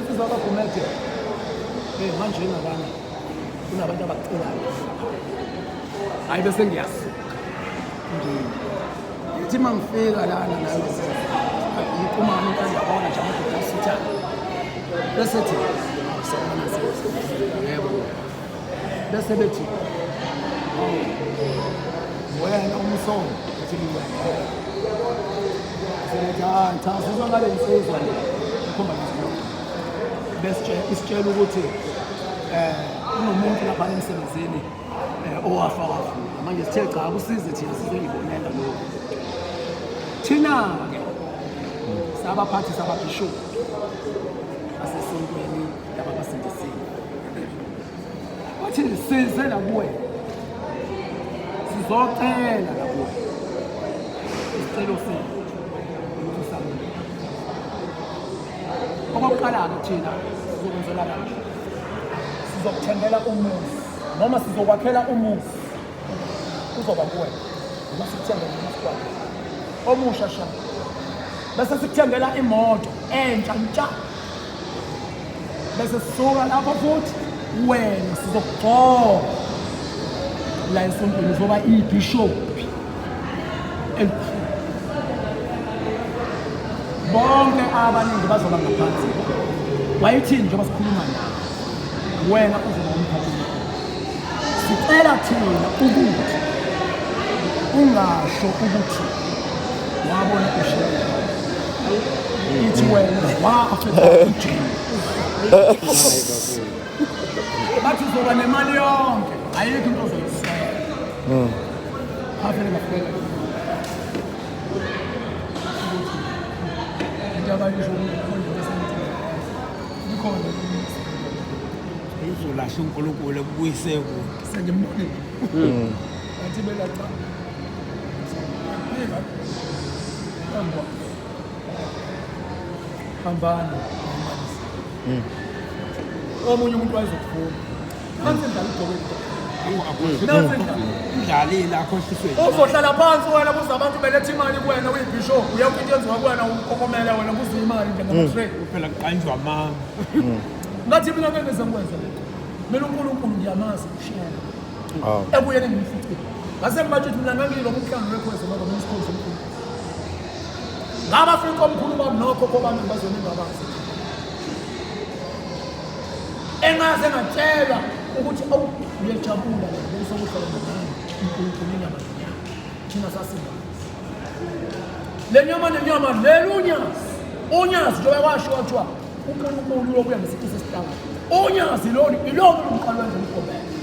insizwa kaGumede manje ngabana kunabantu abacelayo hayi bese ngiyasuka ngithi mangifika lana nayo iphuma umuntu ayabona nje amadoda asitha bese thi sabona yebo bese bethi wena umsongo uthi wena cha sizongale insizwa le ikhomba nje bese isitshela ukuthi unomuntu lapha emsebenzini owafa manje sithe cha kusize thina sizoyibonela lokho thina ke sabaphathi sababishop asesontweni labasindisini wathi size la kuwe sizocela la kuwe isicelo sethu ukuthi samu okokuqala-ke thina sizokwenzela kanje sizokuthengela umuzi noma sizokwakhela umuzi kuzoba kuwena noma sikuthengele umuzi kwakho omusha sha bese sikuthengela imoto entsha ntsha bese sisuka lapho futhi wena sizokugcoba la esontweni uzoba ibishop elikhulu bonke abaningi bazoba ngaphansi wayithini njengoba sikhuluma nawe wena uzoba umphathi sicela thina ukuthi ungasho ukuthi wabona usheya ithi wena wafika ujini bathi uzoba nemali yonke ayikho into ozoyisela afele ngafela njengabalisho ikhona izolahla uNkulunkulu ekubuyise kude sengimnike athi bela cha hambana omunye umuntu wayezokufuna kanti ndala igqoke idlalile akhohlisweni uzohlala phansi wena kuze abantu beletha imali kuwena uyibishop uyawuthi into yenziwa kuwena ukokomela wena kuze imali njengama-trade phela kuqanjwa mama ngathi mina ngeke ngizengwenza lokho mina uNkulunkulu ngiyamazi ushiyana ebuyele ngimfice ngase manje mina ngangilo umhlangano wekhweze ngoba ngisikhonza uNkulunkulu ngabafika omkhulu bami nokhokho bami ngibazona ingabazi engaze ngatshelwa ukuthi awu uyajabula lesokuhlala nami uNkulunkulu inyama nenyama thina sasinga le nyama nenyama lelunyazi unyazi njengoba kwashiwo kuthiwa uNkulunkulu uyobuya ngesikhathi sesitanga unyazi lolu ilona umqalo wenza umgobelo